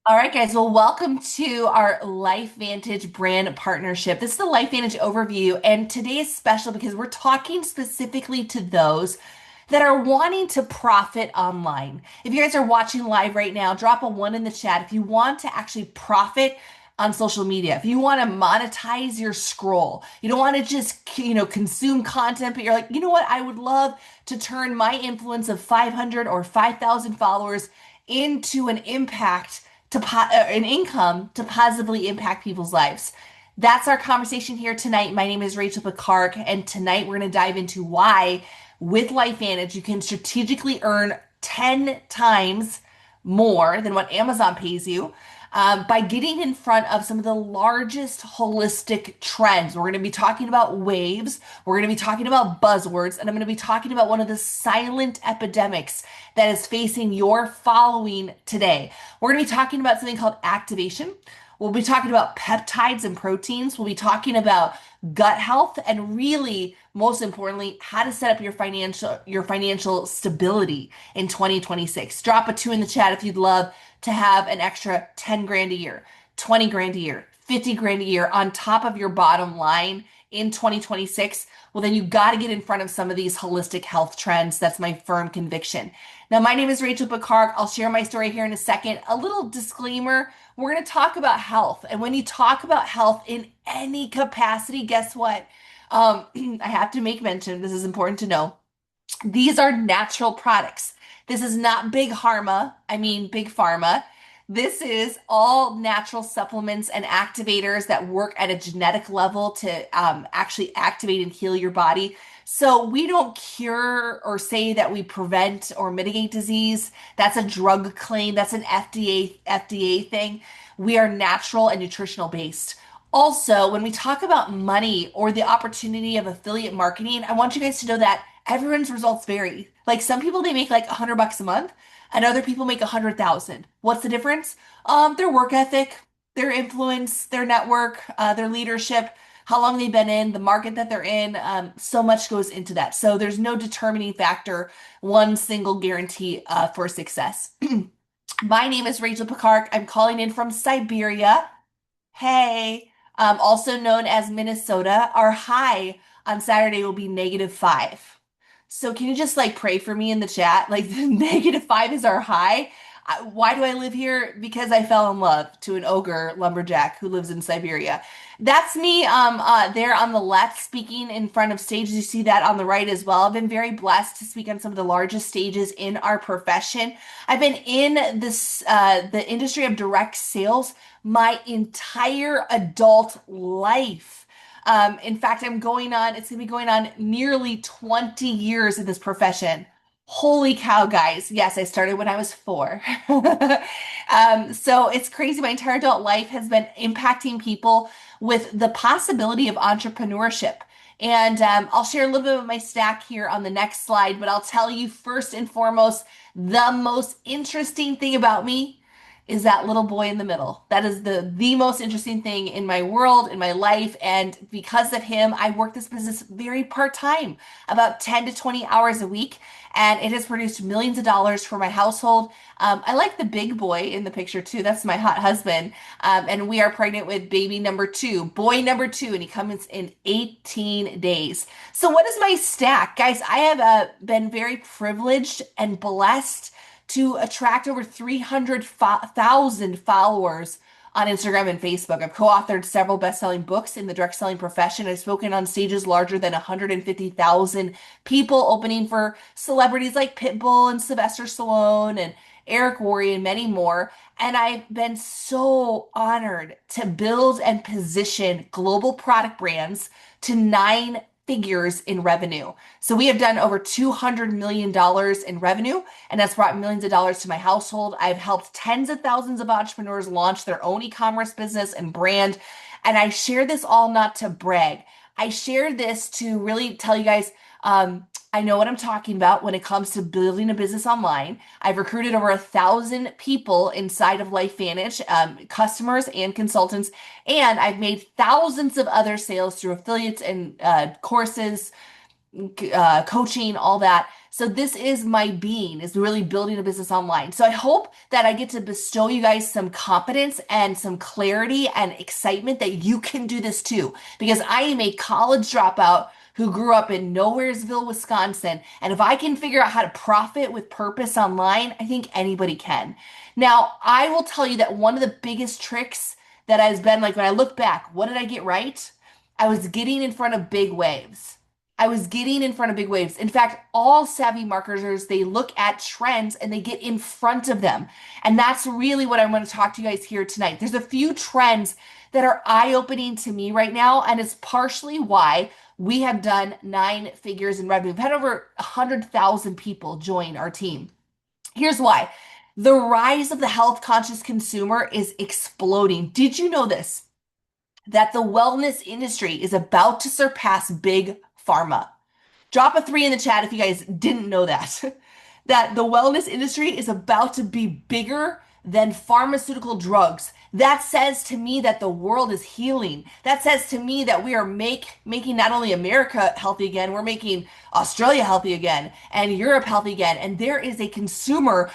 All right, guys. Well, welcome to our LifeVantage brand partnership. This is the LifeVantage overview, and today is special because we're talking specifically to those that are wanting to profit online. If you guys are watching live right now, drop a one in the chat if you want to actually profit on social media. If you want to monetize your scroll, you don't want to just, consume content, but you're like, you know what? I would love to turn my influence of 500 or 5,000 followers into an income to positively impact people's lives. That's our conversation here tonight. My name is Rachel Picard, and tonight we're going to dive into why, with LifeVantage, you can strategically earn 10 times more than what Amazon pays you by getting in front of some of the largest holistic trends. We're going to be talking about waves, we're going to be talking about buzzwords, and I'm going to be talking about one of the silent epidemics that is facing your following today. We're going to be talking about something called activation. We'll be talking about peptides and proteins. We'll be talking about gut health and really, most importantly, how to set up your financial stability in 2026. Drop a two in the chat if you'd love to have an extra 10 grand a year, 20 grand a year, 50 grand a year on top of your bottom line in 2026. Well, then you got to get in front of some of these holistic health trends. That's my firm conviction. Now, my name is Rachel Picard. I'll share my story here in a second. A little disclaimer, we're going to talk about health. And when you talk about health in any capacity, guess what? I have to make mention, this is important to know. These are natural products. This is not big pharma. This is all natural supplements and activators that work at a genetic level to actually activate and heal your body. So we don't cure or say that we prevent or mitigate disease. That's a drug claim. That's an FDA thing. We are natural and nutritional based. Also, when we talk about money or the opportunity of affiliate marketing, I want you guys to know that everyone's results vary. Like some people, they make like $100 a month, and other people make 100,000. What's the difference? Their work ethic, their influence, their network, their leadership, how long they've been in, the market that they're in. So much goes into that. So there's no determining factor, one single guarantee for success. My name is Rachel Picard. I'm calling in from Siberia. Hey, also known as Minnesota. Our high on Saturday will be -5. So can you just like pray for me in the chat? Like the -5 is our high. Why do I live here? Because I fell in love to an ogre lumberjack who lives in Siberia. That's me there on the left speaking in front of stages. You see that on the right as well. I've been very blessed to speak on some of the largest stages in our profession. I've been in the industry of direct sales my entire adult life. In fact, it's going to be going on nearly 20 years in this profession. Holy cow, guys. Yes, I started when I was 4. So it's crazy. My entire adult life has been impacting people with the possibility of entrepreneurship. And I'll share a little bit of my stack here on the next slide, but I'll tell you first and foremost, the most interesting thing about me is that little boy in the middle. That is the most interesting thing in my world, in my life, and because of him, I work this business very part-time, about 10 to 20 hours a week, and it has produced millions of dollars for my household. I like the big boy in the picture too. That's my hot husband, and we are pregnant with baby number 2, boy number 2, and he comes in 18 days. So what is my stack? Guys, I have been very privileged and blessed to attract over 300,000 followers on Instagram and Facebook. I've co-authored several best-selling books in the direct selling profession. I've spoken on stages larger than 150,000 people, opening for celebrities like Pitbull and Sylvester Stallone and Eric Worre and many more. And I've been so honored to build and position global product brands to 9 figures in revenue. So we have done over $200 million in revenue, and that's brought millions of dollars to my household. I've helped tens of thousands of entrepreneurs launch their own e-commerce business and brand. And I share this all not to brag. I share this to really tell you guys, I know what I'm talking about when it comes to building a business online. I've recruited over 1,000 people inside of LifeVantage, customers and consultants, and I've made thousands of other sales through affiliates and courses, coaching, all that. So this is my being, is really building a business online. So I hope that I get to bestow you guys some confidence and some clarity and excitement that you can do this too. Because I am a college dropout who grew up in Nowheresville, Wisconsin. And if I can figure out how to profit with purpose online, I think anybody can. Now, I will tell you that one of the biggest tricks that has been like when I look back, what did I get right? I was getting in front of big waves. I was getting in front of big waves. In fact, all savvy marketers, they look at trends and they get in front of them. And that's really what I want to talk to you guys here tonight. There's a few trends that are eye-opening to me right now, and it's partially why we have done 9 figures in revenue. We've had over 100,000 people join our team. Here's why. The rise of the health conscious consumer is exploding. Did you know this? That the wellness industry is about to surpass big pharma. Drop a 3 in the chat if you guys didn't know that. That the wellness industry is about to be bigger than pharmaceutical drugs. That says to me that the world is healing. That says to me that we are making not only America healthy again, we're making Australia healthy again and Europe healthy again. And there is a consumer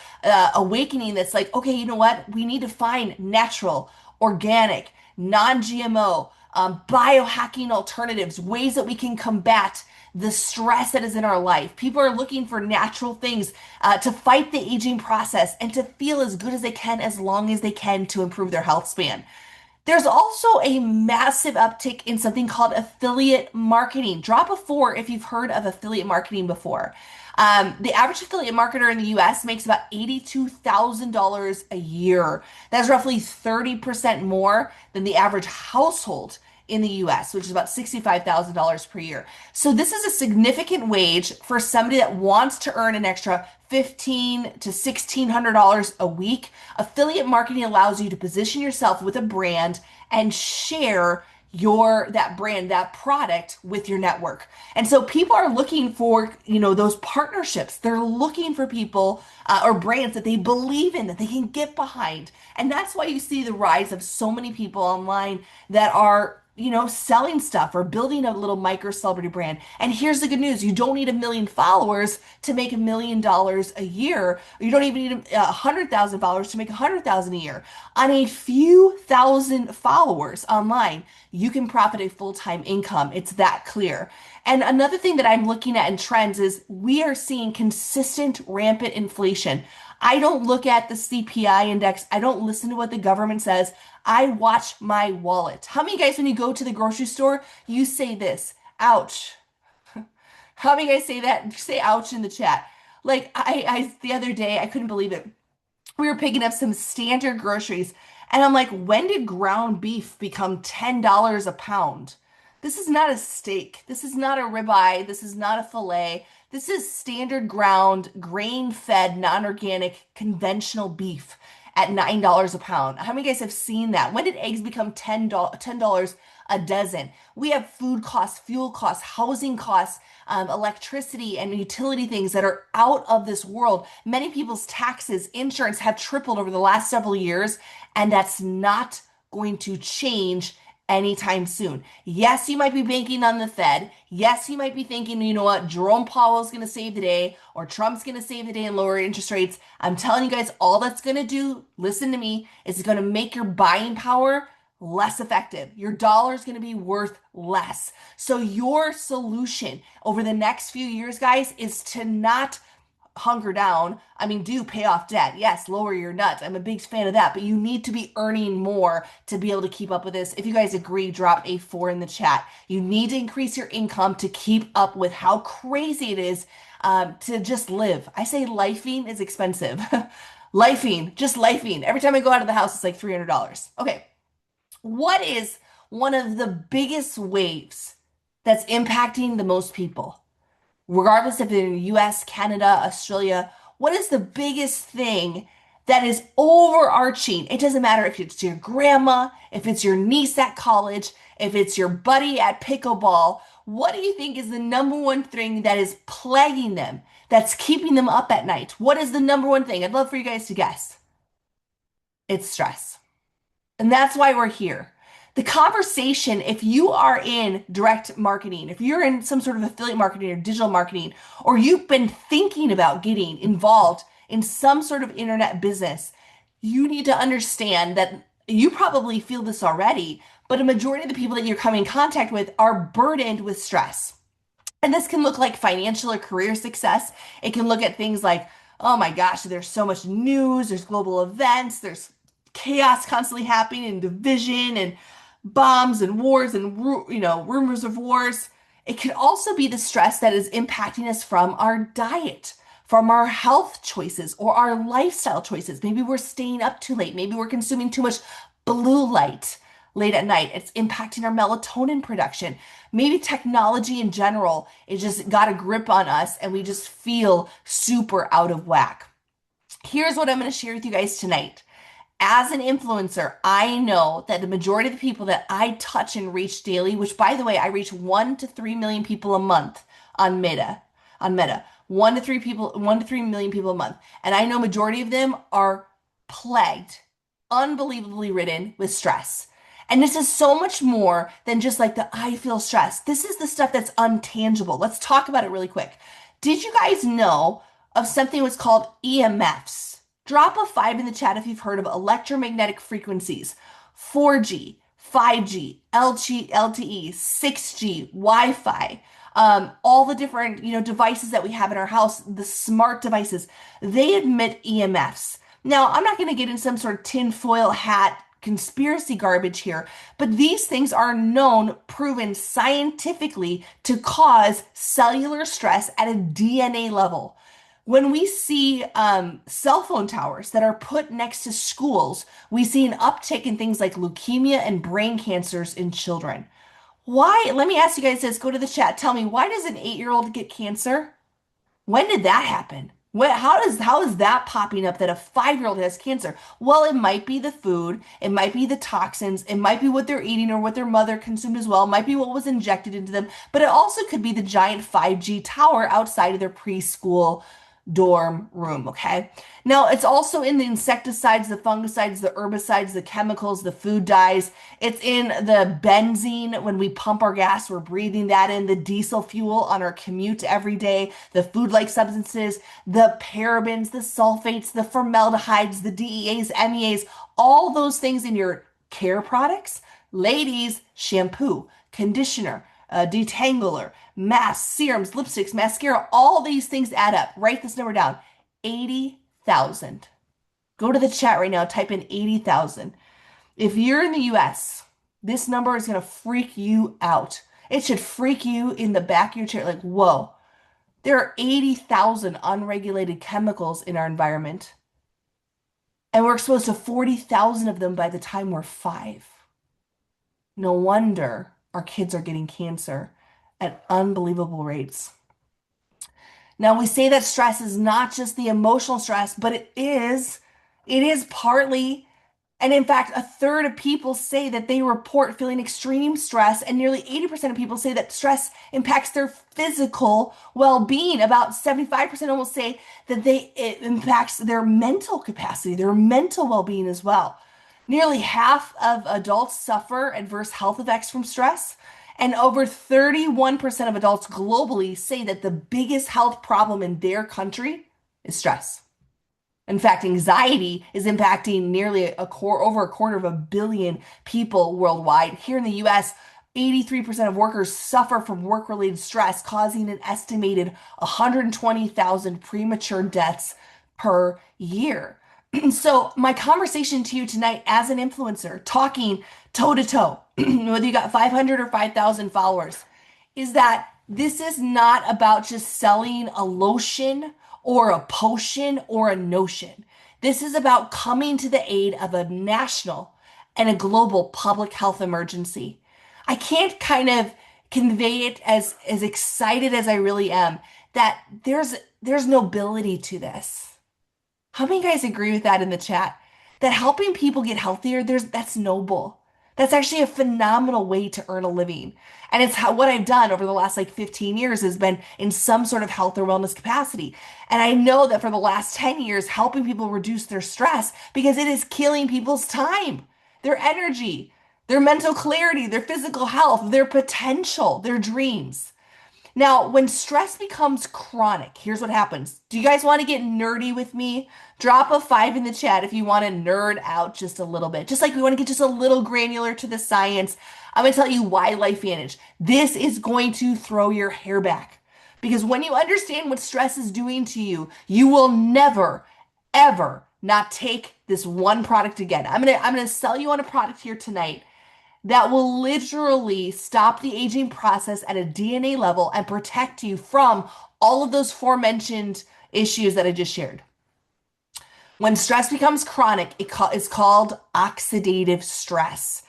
awakening that's like, okay, you know what? We need to find natural, organic, non-GMO, biohacking alternatives, ways that we can combat the stress that is in our life. People are looking for natural things to fight the aging process and to feel as good as they can as long as they can to improve their health span. There's also a massive uptick in something called affiliate marketing. Drop a 4 if you've heard of affiliate marketing before. The average affiliate marketer in the US makes about $82,000 a year. That's roughly 30% more than the average household in the US, which is about $65,000 per year. So this is a significant wage for somebody that wants to earn an extra $1,500 to $1,600 a week. Affiliate marketing allows you to position yourself with a brand and share that brand, that product with your network. And so people are looking for, those partnerships. They're looking for people or brands that they believe in, that they can get behind. And that's why you see the rise of so many people online that are selling stuff or building a little micro celebrity brand. And here's the good news. You don't need 1 million followers to make $1 million a year. You don't even need 100,000 followers to make 100,000 a year. On a few thousand followers online, you can profit a full-time income. It's that clear. And another thing that I'm looking at in trends is we are seeing consistent rampant inflation. I don't look at the CPI index. I don't listen to what the government says. I watch my wallet. How many guys, when you go to the grocery store, you say this, ouch? How many guys say that? Say ouch in the chat. Like the other day, I couldn't believe it. We were picking up some standard groceries, and I'm like, when did ground beef become $10 a pound? This is not a steak. This is not a ribeye. This is not a filet. This is standard ground, grain-fed, non-organic, conventional beef at $9 a pound. How many guys have seen that? When did eggs become $10 a dozen? We have food costs, fuel costs, housing costs, electricity and utility things that are out of this world. Many people's taxes, insurance have tripled over the last several years, and that's not going to change anytime soon. Yes, you might be banking on the Fed. Yes, you might be thinking, you know what, Jerome Powell's going to save the day or Trump's going to save the day and lower interest rates. I'm telling you guys, all that's going to do, listen to me, is going to make your buying power less effective. Your dollar is going to be worth less. So your solution over the next few years, guys, is to not hunker down. I mean, do pay off debt. Yes, lower your nuts. I'm a big fan of that, but you need to be earning more to be able to keep up with this. If you guys agree, drop a 4 in the chat. You need to increase your income to keep up with how crazy it is to just live. I say lifing is expensive. Lifing, just lifing. Every time I go out of the house, it's like $300. Okay, what is one of the biggest waves that's impacting the most people? Regardless if they're in the US, Canada, Australia, what is the biggest thing that is overarching? It doesn't matter if it's your grandma, if it's your niece at college, if it's your buddy at pickleball. What do you think is the number one thing that is plaguing them, that's keeping them up at night? What is the number one thing? I'd love for you guys to guess. It's stress. And that's why we're here. The conversation, if you are in direct marketing, if you're in some sort of affiliate marketing or digital marketing, or you've been thinking about getting involved in some sort of internet business, you need to understand that you probably feel this already, but a majority of the people that you're coming in contact with are burdened with stress. And this can look like financial or career success. It can look at things like, oh my gosh, there's so much news, there's global events, there's chaos constantly happening and division and bombs and wars and rumors of wars. It can also be the stress that is impacting us from our diet, from our health choices or our lifestyle choices. Maybe we're staying up too late. Maybe we're consuming too much blue light late at night. It's impacting our melatonin production. Maybe technology in general, it just got a grip on us and we just feel super out of whack. Here's what I'm going to share with you guys tonight. As an influencer, I know that the majority of the people that I touch and reach daily, which by the way, I reach 1 to 3 million people a month on Meta, 1 to 3 million people a month. And I know majority of them are plagued, unbelievably ridden with stress. And this is so much more than just like the I feel stressed. This is the stuff that's untangible. Let's talk about it really quick. Did you guys know of something that's called EMFs? Drop a 5 in the chat if you've heard of electromagnetic frequencies, 4G, 5G, LTE, 6G, Wi-Fi, all the different, devices that we have in our house, the smart devices, they emit EMFs. Now, I'm not going to get in some sort of tinfoil hat conspiracy garbage here, but these things are known, proven scientifically to cause cellular stress at a DNA level. When we see cell phone towers that are put next to schools, we see an uptick in things like leukemia and brain cancers in children. Why? Let me ask you guys this. Go to the chat. Tell me, why does an 8-year-old get cancer? When did that happen? How is that popping up that a 5-year-old has cancer? Well, it might be the food, it might be the toxins, it might be what they're eating or what their mother consumed as well, it might be what was injected into them, but it also could be the giant 5G tower outside of their preschool dorm room, okay? Now, it's also in the insecticides, the fungicides, the herbicides, the chemicals, the food dyes. It's in the benzene when we pump our gas, we're breathing that in, the diesel fuel on our commute every day, the food-like substances, the parabens, the sulfates, the formaldehydes, the DEAs, MEAs, all those things in your care products. Ladies, shampoo, conditioner, detangler, masks, serums, lipsticks, mascara, all these things add up. Write this number down. 80,000. Go to the chat right now, type in 80,000. If you're in the US, this number is going to freak you out. It should freak you in the back of your chair like, whoa, there are 80,000 unregulated chemicals in our environment. And we're exposed to 40,000 of them by the time we're 5. No wonder our kids are getting cancer at unbelievable rates. Now, we say that stress is not just the emotional stress, but it is. It is partly, and in fact, a third of people say that they report feeling extreme stress, and nearly 80% of people say that stress impacts their physical well-being. About 75% almost say that it impacts their mental capacity, their mental well-being as well. Nearly half of adults suffer adverse health effects from stress, and over 31% of adults globally say that the biggest health problem in their country is stress. In fact, anxiety is impacting nearly over a quarter of a billion people worldwide. Here in the US, 83% of workers suffer from work-related stress, causing an estimated 120,000 premature deaths per year. So my conversation to you tonight as an influencer, talking toe to toe, whether you got 500 or 5,000 followers, is that this is not about just selling a lotion or a potion or a notion. This is about coming to the aid of a national and a global public health emergency. I can't kind of convey it as excited as I really am that there's nobility to this. How many guys agree with that in the chat? That helping people get healthier, that's noble. That's actually a phenomenal way to earn a living. And it's what I've done over the last like 15 years has been in some sort of health or wellness capacity. And I know that for the last 10 years, helping people reduce their stress because it is killing people's time, their energy, their mental clarity, their physical health, their potential, their dreams. Now, when stress becomes chronic, here's what happens. Do you guys want to get nerdy with me? Drop a five in the chat if you want to nerd out just a little bit. Just like we want to get just a little granular to the science. I'm going to tell you why LifeVantage. This is going to throw your hair back. Because when you understand what stress is doing to you, you will never, ever not take this one product again. I'm gonna sell you on a product here tonight that will literally stop the aging process at a DNA level and protect you from all of those aforementioned issues that I just shared. When stress becomes chronic, it's called oxidative stress.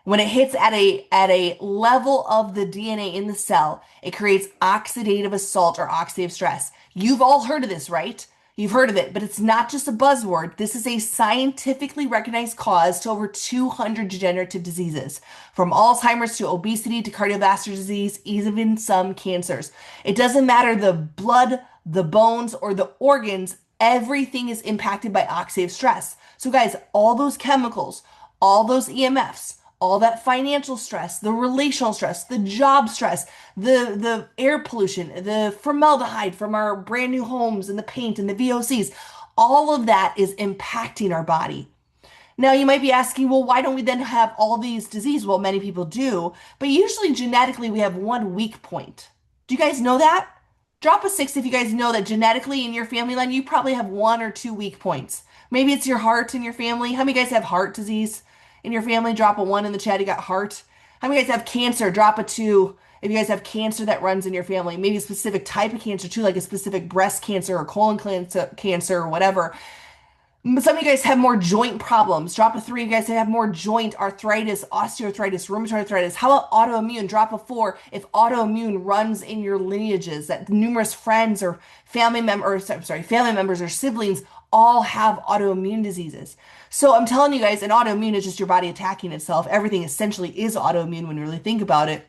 When it hits at a level of the DNA in the cell, it creates oxidative assault or oxidative stress. You've all heard of this, right? You've heard of it, but it's not just a buzzword. This is a scientifically recognized cause to over 200 degenerative diseases, from Alzheimer's to obesity to cardiovascular disease, even some cancers. It doesn't matter the blood, the bones, or the organs, everything is impacted by oxidative stress. So, guys, all those chemicals, all those EMFs, all that financial stress, the relational stress, the job stress, the air pollution, the formaldehyde from our brand new homes and the paint and the VOCs, all of that is impacting our body. Now, you might be asking, well, why don't we then have all these diseases? Well, many people do, but usually genetically we have one weak point. Do you guys know that? Drop a six if you guys know that genetically in your family line, you probably have one or two weak points. Maybe it's your heart in your family. How many guys have heart disease in your family? Drop a one in the chat. You got heart. How many guys have cancer? Drop a two. If you guys have cancer that runs in your family, maybe a specific type of cancer too, like a specific breast cancer or colon cancer or whatever. Some of you guys have more joint problems. Drop a three. You guys have more joint arthritis, osteoarthritis, rheumatoid arthritis. How about autoimmune? Drop a four. If autoimmune runs in your lineages, that numerous friends or family members, family members or siblings all have autoimmune diseases. So I'm telling you guys, an autoimmune is just your body attacking itself. Everything essentially is autoimmune when you really think about it.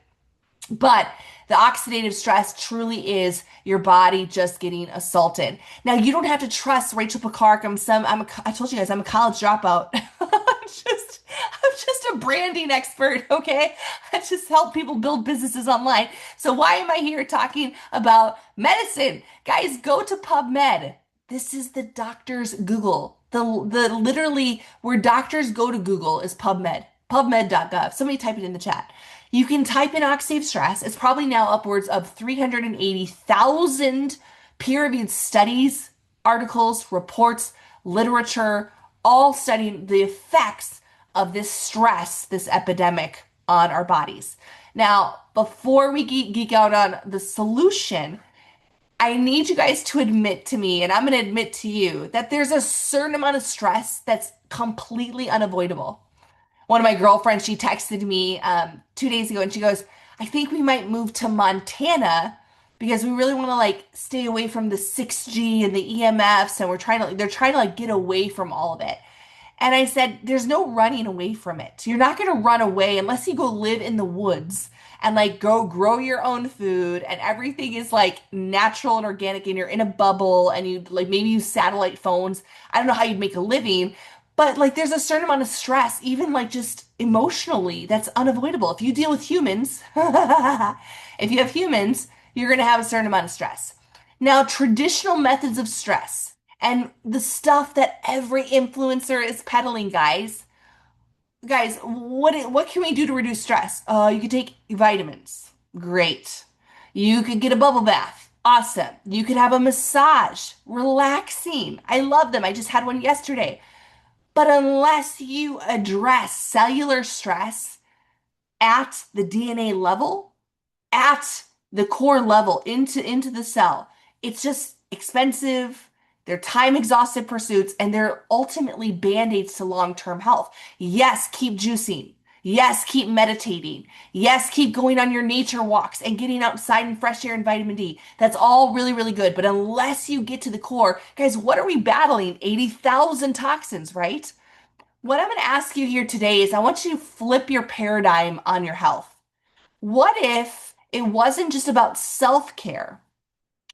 But the oxidative stress truly is your body just getting assaulted. Now, you don't have to trust Rachel Picard. I told you guys I'm a college dropout. I'm just a branding expert, okay? I just help people build businesses online. So why am I here talking about medicine? Guys, go to PubMed. This is the doctor's Google. The literally where doctors go to Google is PubMed. PubMed.gov. Somebody type it in the chat. You can type in oxidative stress. It's probably now upwards of 380,000 peer-reviewed studies, articles, reports, literature, all studying the effects of this stress, this epidemic on our bodies. Now, before we geek out on the solution, I need you guys to admit to me, and I'm going to admit to you, that there's a certain amount of stress that's completely unavoidable. One of my girlfriends, she texted me 2 days ago and she goes, I think we might move to Montana because we really want to like stay away from the 6G and the EMFs and they're trying to like get away from all of it. And I said, there's no running away from it. You're not going to run away unless you go live in the woods and like go grow your own food and everything is like natural and organic and you're in a bubble and you like maybe use satellite phones. I don't know how you'd make a living, but like there's a certain amount of stress, even like just emotionally, that's unavoidable. If you deal with humans, if you have humans, you're going to have a certain amount of stress. Now, traditional methods of stress and the stuff that every influencer is peddling, guys, what can we do to reduce stress? You could take vitamins. Great. You could get a bubble bath. Awesome. You could have a massage. Relaxing. I love them. I just had one yesterday. But unless you address cellular stress at the DNA level, at the core level, into the cell, it's just expensive. They're time exhaustive pursuits, and they're ultimately band-aids to long-term health. Yes, keep juicing. Yes, keep meditating. Yes, keep going on your nature walks and getting outside in fresh air and vitamin D. That's all really, really good. But unless you get to the core, guys, what are we battling? 80,000 toxins, right? What I'm going to ask you here today is I want you to flip your paradigm on your health. What if it wasn't just about self-care?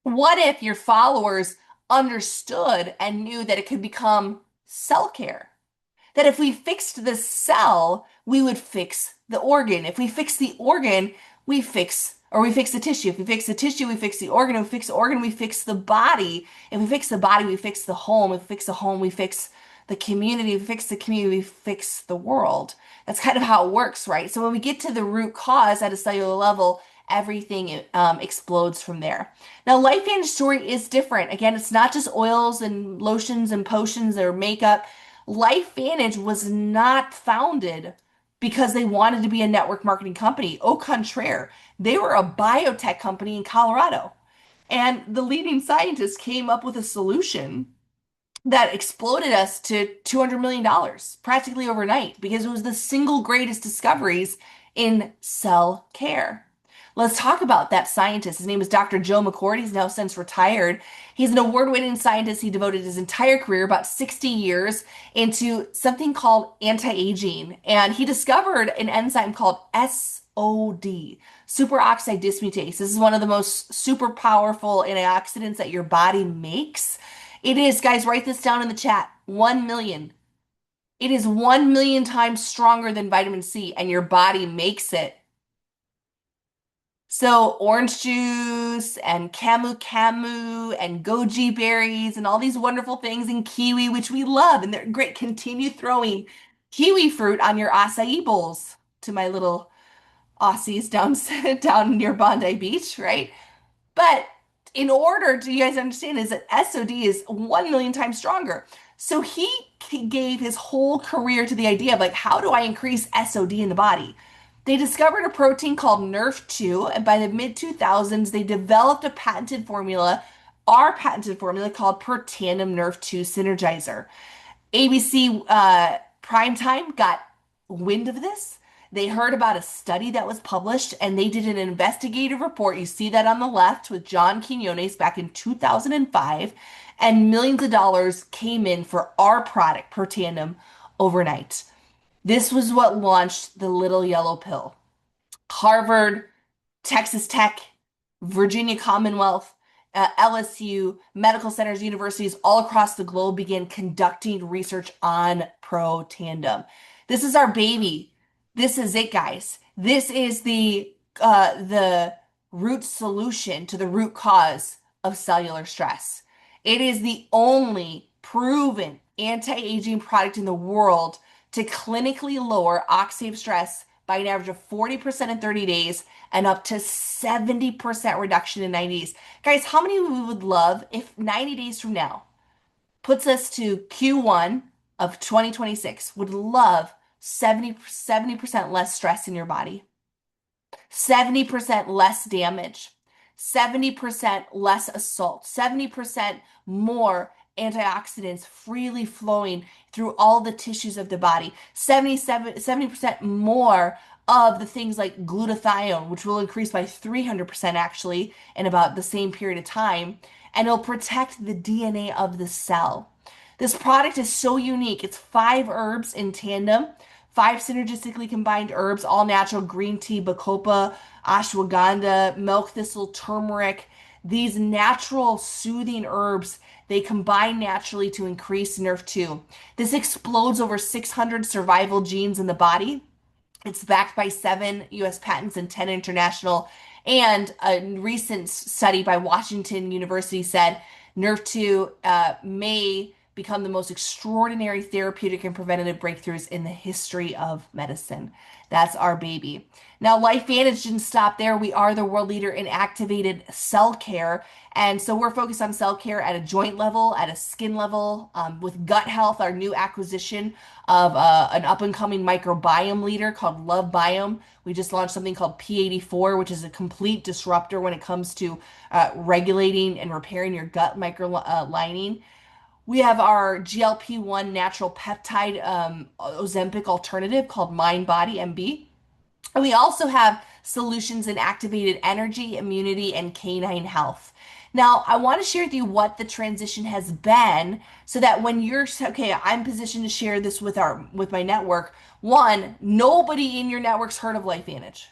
What if your followers understood and knew that it could become self-care? that if we fixed the cell, we would fix the organ. If we fix the organ, we fix the tissue. If we fix the tissue, we fix the organ. If we fix the organ, we fix the body. If we fix the body, we fix the home. If we fix the home, we fix the community. If we fix the community, we fix the world. That's kind of how it works, right? So when we get to the root cause at a cellular level, everything explodes from there. Now, LifeVantage story is different. Again, it's not just oils and lotions and potions or makeup. LifeVantage was not founded because they wanted to be a network marketing company. Au contraire, they were a biotech company in Colorado. And the leading scientists came up with a solution that exploded us to $200 million dollars practically overnight because it was the single greatest discoveries in cell care. Let's talk about that scientist. His name is Dr. Joe McCord. He's now since retired. He's an award-winning scientist. He devoted his entire career, about 60 years, into something called anti-aging. And he discovered an enzyme called SOD, superoxide dismutase. This is one of the most super powerful antioxidants that your body makes. It is, guys, write this down in the chat. 1 million. It is 1 million times stronger than vitamin C, and your body makes it. So orange juice and camu camu and goji berries and all these wonderful things and kiwi, which we love, and they're great. Continue throwing kiwi fruit on your acai bowls to my little Aussies down down near Bondi Beach, right? But in order to, you guys understand, is that SOD is 1 million times stronger. So he gave his whole career to the idea of like, how do I increase SOD in the body? They discovered a protein called NRF2, and by the mid 2000s, they developed a patented formula, our patented formula called per tandem NRF2 synergizer. ABC Primetime got wind of this. They heard about a study that was published and they did an investigative report. You see that on the left with John Quinones back in 2005, and millions of dollars came in for our product per tandem overnight. This was what launched the little yellow pill. Harvard, Texas Tech, Virginia Commonwealth, LSU, medical centers, universities all across the globe began conducting research on Pro Tandem. This is our baby. This is it, guys. This is the root solution to the root cause of cellular stress. It is the only proven anti-aging product in the world to clinically lower oxidative stress by an average of 40% in 30 days and up to 70% reduction in 90 days. Guys, how many we would love if 90 days from now puts us to Q1 of 2026 would love 70% less stress in your body, 70% less damage, 70% less assault, 70% more antioxidants freely flowing through all the tissues of the body, 70% more of the things like glutathione, which will increase by 300% actually in about the same period of time, and it'll protect the DNA of the cell. This product is so unique. It's 5 herbs in tandem, 5 synergistically combined herbs, all natural: green tea, bacopa, ashwagandha, milk thistle, turmeric. These natural soothing herbs, they combine naturally to increase NRF2. This explodes over 600 survival genes in the body. It's backed by 7 U.S. patents and 10 international. And a recent study by Washington University said NRF2 may become the most extraordinary therapeutic and preventative breakthroughs in the history of medicine. That's our baby. Now, LifeVantage didn't stop there. We are the world leader in activated cell care. And so we're focused on cell care at a joint level, at a skin level, with gut health, our new acquisition of an up and coming microbiome leader called Love Biome. We just launched something called P84, which is a complete disruptor when it comes to regulating and repairing your gut micro lining. We have our GLP-1 natural peptide Ozempic alternative called MindBody MB. And we also have solutions in activated energy, immunity, and canine health. Now, I want to share with you what the transition has been so that when you're okay, I'm positioned to share this with my network. One, nobody in your network's heard of LifeVantage.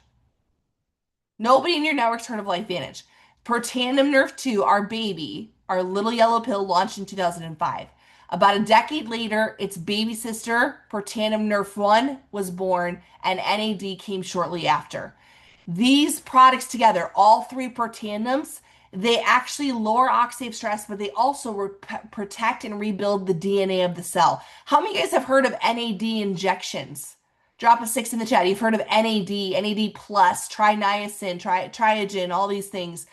Nobody in your network's heard of LifeVantage. Per Tandem Nerf 2, our baby, our little yellow pill launched in 2005. About a decade later, its baby sister, Protandim Nerf 1, was born, and NAD came shortly after. These products together, all three protandims, they actually lower oxidative stress, but they also protect and rebuild the DNA of the cell. How many of you guys have heard of NAD injections? Drop a six in the chat. You've heard of NAD, NAD plus, triniacin, triogen, all these things.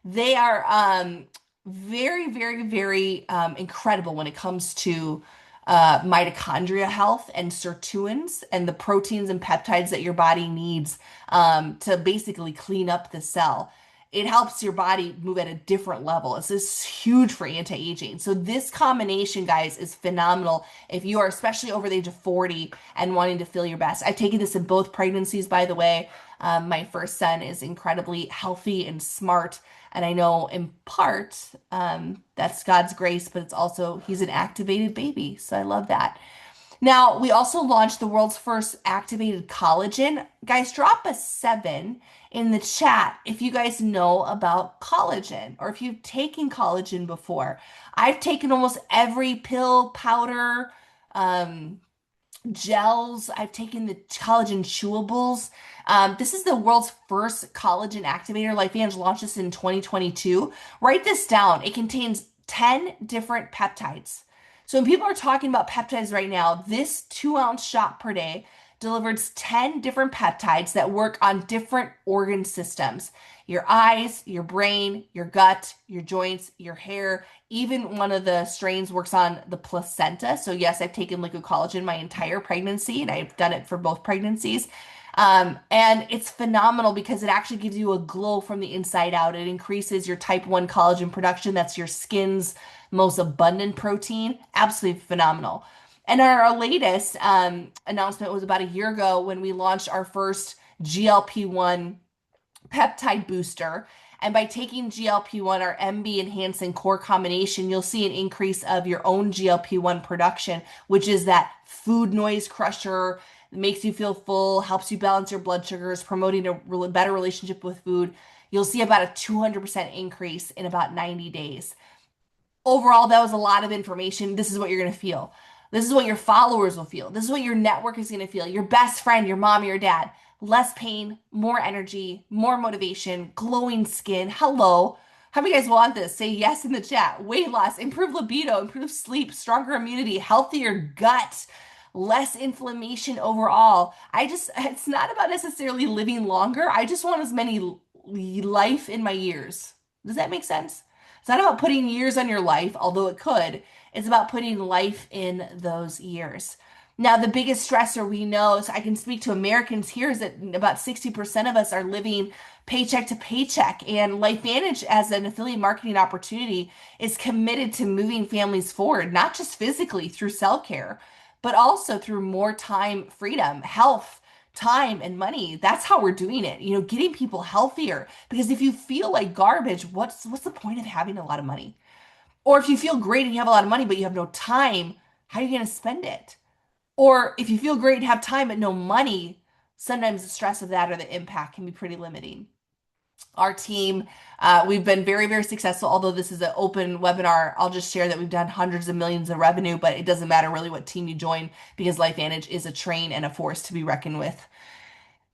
They are very, very, very incredible when it comes to mitochondria health and sirtuins and the proteins and peptides that your body needs to basically clean up the cell. It helps your body move at a different level. It's this huge for anti-aging. So this combination, guys, is phenomenal if you are especially over the age of 40 and wanting to feel your best. I've taken this in both pregnancies, by the way. My first son is incredibly healthy and smart. And I know in part that's God's grace, but it's also he's an activated baby. So I love that. Now, we also launched the world's first activated collagen. Guys, drop a seven in the chat if you guys know about collagen or if you've taken collagen before. I've taken almost every pill, powder, um, gels. I've taken the collagen chewables. This is the world's first collagen activator. LifeVantage launched this in 2022. Write this down. It contains 10 different peptides. So when people are talking about peptides right now, this 2-ounce shot per day delivers 10 different peptides that work on different organ systems. Your eyes, your brain, your gut, your joints, your hair. Even one of the strains works on the placenta. So yes, I've taken liquid collagen my entire pregnancy, and I've done it for both pregnancies. And it's phenomenal because it actually gives you a glow from the inside out. It increases your type 1 collagen production. That's your skin's most abundant protein. Absolutely phenomenal. And our latest announcement was about a year ago when we launched our first GLP-1 peptide booster. And by taking GLP-1, our MB enhancing core combination, you'll see an increase of your own GLP-1 production, which is that food noise crusher, makes you feel full, helps you balance your blood sugars, promoting a better relationship with food. You'll see about a 200% increase in about 90 days. Overall, that was a lot of information. This is what you're going to feel. This is what your followers will feel. This is what your network is going to feel. Your best friend, your mom, your dad. Less pain, more energy, more motivation, glowing skin. Hello. How many guys want this? Say yes in the chat. Weight loss, improved libido, improved sleep, stronger immunity, healthier gut, less inflammation overall. It's not about necessarily living longer. I just want as many life in my years. Does that make sense? It's not about putting years on your life, although it could. It's about putting life in those years. Now, the biggest stressor we know, so I can speak to Americans here, is that about 60% of us are living paycheck to paycheck. And LifeVantage, as an affiliate marketing opportunity, is committed to moving families forward, not just physically through self-care, but also through more time, freedom, health, time, and money. That's how we're doing it. Getting people healthier. Because if you feel like garbage, what's the point of having a lot of money? Or if you feel great and you have a lot of money, but you have no time, how are you going to spend it? Or if you feel great and have time but no money, sometimes the stress of that or the impact can be pretty limiting. Our team, we've been very, very successful. Although this is an open webinar, I'll just share that we've done hundreds of millions of revenue, but it doesn't matter really what team you join because LifeVantage is a train and a force to be reckoned with.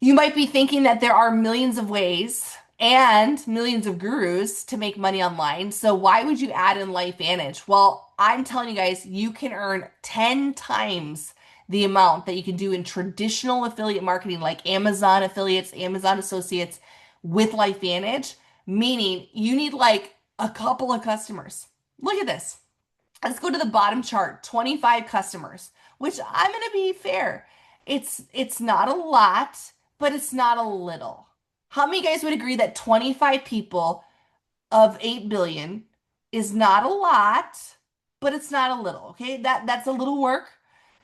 You might be thinking that there are millions of ways and millions of gurus to make money online. So why would you add in LifeVantage? Well, I'm telling you guys, you can earn 10 times the amount that you can do in traditional affiliate marketing like Amazon affiliates, Amazon associates with LifeVantage, meaning you need like a couple of customers. Look at this. Let's go to the bottom chart, 25 customers, which I'm going to be fair. It's not a lot, but it's not a little. How many guys would agree that 25 people of 8 billion is not a lot, but it's not a little, okay? That's a little work.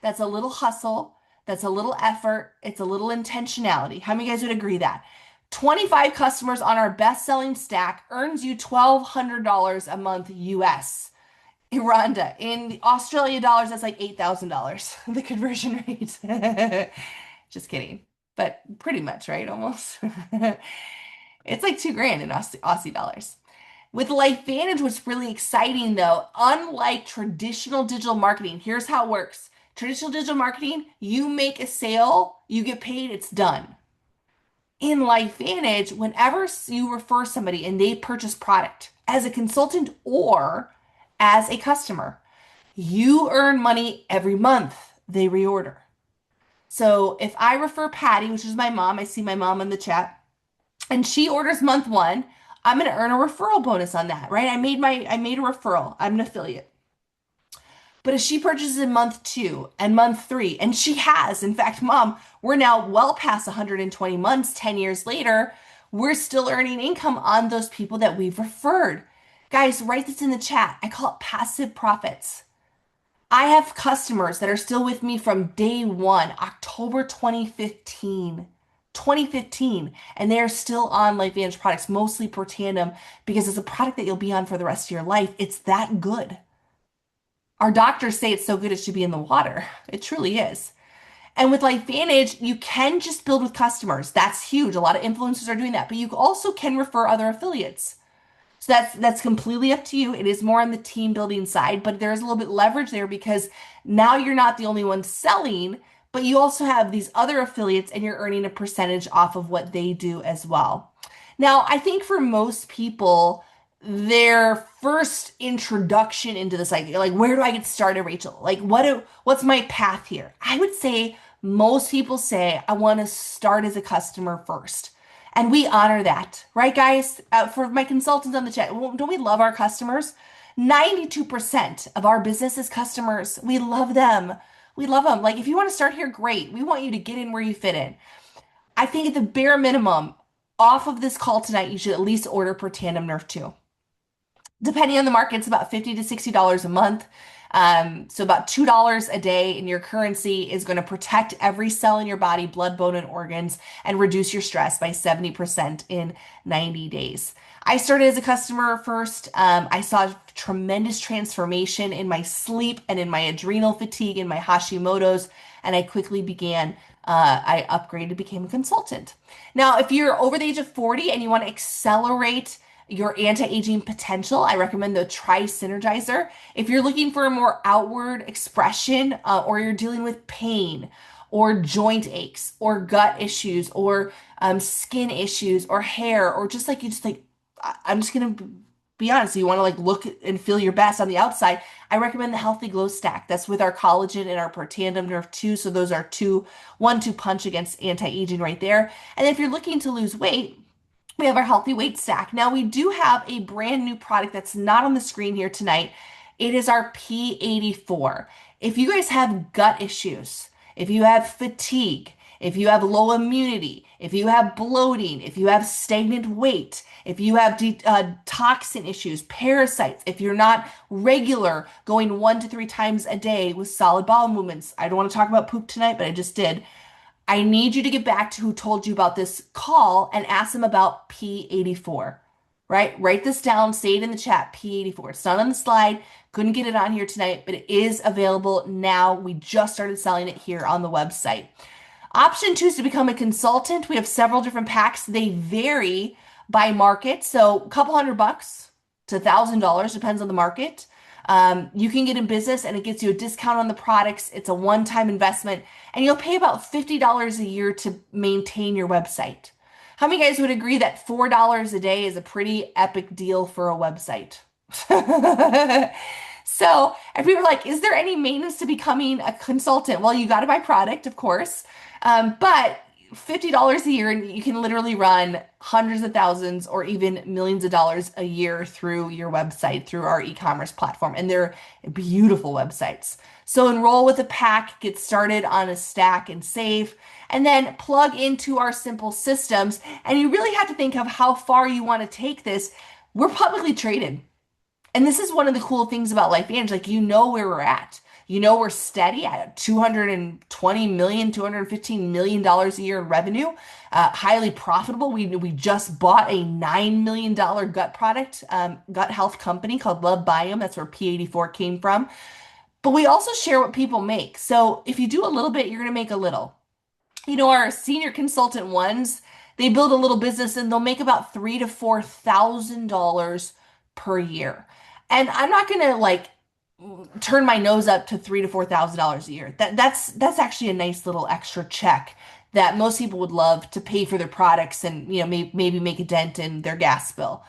That's a little hustle. That's a little effort. It's a little intentionality. How many guys would agree that? 25 customers on our best-selling stack earns you $1,200 a month US. Rhonda, in Australia dollars, that's like $8,000, the conversion rate. Just kidding. But pretty much, right? Almost. It's like 2 grand in Aussie dollars. With LifeVantage, what's really exciting though, unlike traditional digital marketing, here's how it works. Traditional digital marketing, you make a sale, you get paid, it's done. In LifeVantage, whenever you refer somebody and they purchase product as a consultant or as a customer, you earn money every month they reorder. So if I refer Patty, which is my mom, I see my mom in the chat, and she orders month one, I'm going to earn a referral bonus on that, right? I made a referral. I'm an affiliate. But if she purchases in month two and month three, and she has, in fact, mom, we're now well past 120 months, 10 years later, we're still earning income on those people that we've referred. Guys, write this in the chat. I call it passive profits. I have customers that are still with me from day one, October 2015, and they are still on LifeVantage products, mostly per tandem, because it's a product that you'll be on for the rest of your life. It's that good. Our doctors say it's so good it should be in the water. It truly is. And with LifeVantage, you can just build with customers. That's huge. A lot of influencers are doing that, but you also can refer other affiliates. So that's completely up to you. It is more on the team building side, but there's a little bit leverage there because now you're not the only one selling, but you also have these other affiliates and you're earning a percentage off of what they do as well. Now, I think for most people, their first introduction into this, like where do I get started, Rachel? What's my path here? I would say most people say I want to start as a customer first. And we honor that, right, guys? For my consultants on the chat, don't we love our customers? 92% of our business is customers. We love them. We love them. Like, if you want to start here, great. We want you to get in where you fit in. I think at the bare minimum, off of this call tonight, you should at least order per tandem nerf 2. Depending on the market, it's about $50 to $60 a month. So about $2 a day in your currency is going to protect every cell in your body, blood, bone, and organs, and reduce your stress by 70% in 90 days. I started as a customer first. I saw tremendous transformation in my sleep and in my adrenal fatigue and my Hashimoto's, and I quickly began. I upgraded, became a consultant. Now, if you're over the age of 40 and you want to accelerate your anti-aging potential, I recommend the Tri Synergizer. If you're looking for a more outward expression, or you're dealing with pain or joint aches or gut issues or skin issues or hair, or just like I'm just gonna be honest, you want to like look and feel your best on the outside, I recommend the Healthy Glow Stack. That's with our collagen and our per tandem nerve 2. So those are 1-2 punch against anti-aging right there. And if you're looking to lose weight, we have our healthy weight stack. Now we do have a brand new product that's not on the screen here tonight. It is our P84. If you guys have gut issues, if you have fatigue, if you have low immunity, if you have bloating, if you have stagnant weight, if you have toxin issues, parasites, if you're not regular going 1 to 3 times a day with solid bowel movements, I don't want to talk about poop tonight, but I just did. I need you to get back to who told you about this call and ask them about P84, right? Write this down, say it in the chat, P84. It's not on the slide. Couldn't get it on here tonight, but it is available now. We just started selling it here on the website. Option 2 is to become a consultant. We have several different packs. They vary by market. So a couple $100 to $1,000, depends on the market. You can get in business and it gets you a discount on the products. It's a one-time investment and you'll pay about $50 a year to maintain your website. How many guys would agree that $4 a day is a pretty epic deal for a website? So if we were like, is there any maintenance to becoming a consultant? Well, you got to buy product, of course. But $50 a year and you can literally run hundreds of thousands or even millions of dollars a year through your website, through our e-commerce platform. And they're beautiful websites. So enroll with a pack, get started on a stack and save, and then plug into our simple systems. And you really have to think of how far you want to take this. We're publicly traded. And this is one of the cool things about LifeVantage. Like, you know where we're at. You know, we're steady at $220 million, $215 million a year in revenue, highly profitable. We just bought a $9 million gut product, gut health company called Love Biome. That's where P84 came from. But we also share what people make. So if you do a little bit, you're going to make a little. You know, our senior consultant ones, they build a little business and they'll make about $3,000 to $4,000 per year. And I'm not gonna like turn my nose up to $3,000 to $4,000 a year. That's actually a nice little extra check that most people would love to pay for their products and maybe make a dent in their gas bill.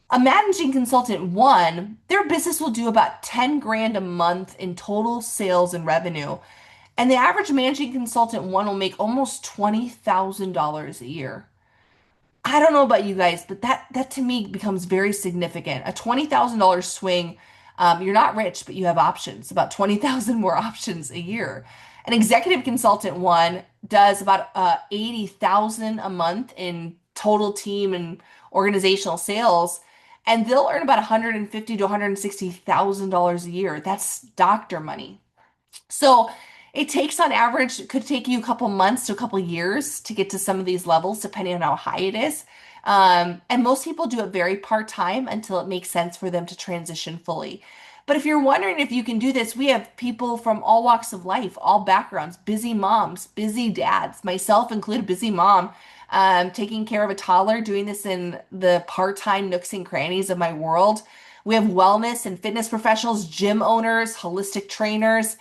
A managing consultant one, their business will do about 10 grand a month in total sales and revenue. And the average managing consultant one will make almost $20,000 a year. I don't know about you guys, but that to me becomes very significant. A $20,000 swing, you're not rich, but you have options, about 20,000 more options a year. An executive consultant one does about 80,000 a month in total team and organizational sales, and they'll earn about 150 to $160,000 a year. That's doctor money. So it takes on average, it could take you a couple months to a couple years to get to some of these levels, depending on how high it is. And most people do it very part-time until it makes sense for them to transition fully. But if you're wondering if you can do this, we have people from all walks of life, all backgrounds, busy moms, busy dads, myself included, busy mom, taking care of a toddler, doing this in the part-time nooks and crannies of my world. We have wellness and fitness professionals, gym owners, holistic trainers,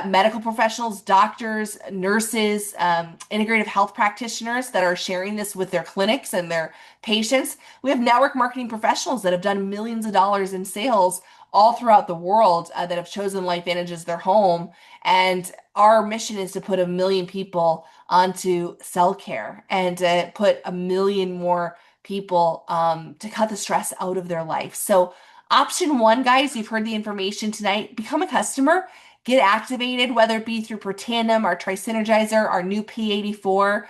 medical professionals, doctors, nurses, integrative health practitioners that are sharing this with their clinics and their patients. We have network marketing professionals that have done millions of dollars in sales all throughout the world that have chosen LifeVantage as their home. And our mission is to put 1 million people onto cell care and to put 1 million more people to cut the stress out of their life. So, option one, guys, you've heard the information tonight. Become a customer. Get activated, whether it be through Protandim, our Tri-Synergizer, our new P84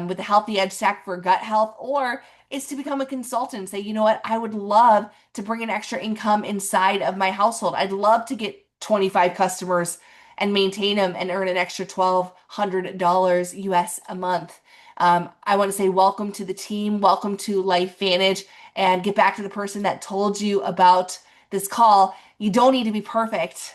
with the Healthy Edge Stack for gut health, or is to become a consultant and say, you know what, I would love to bring an extra income inside of my household. I'd love to get 25 customers and maintain them and earn an extra $1,200 US a month. I want to say welcome to the team, welcome to LifeVantage, and get back to the person that told you about this call. You don't need to be perfect.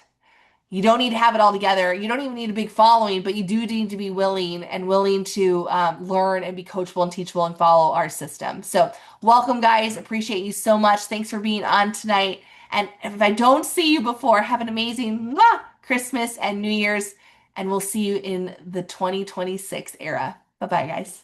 You don't need to have it all together. You don't even need a big following, but you do need to be willing to learn and be coachable and teachable and follow our system. So, welcome, guys. Appreciate you so much. Thanks for being on tonight. And if I don't see you before, have an amazing Christmas and New Year's, and we'll see you in the 2026 era. Bye bye, guys.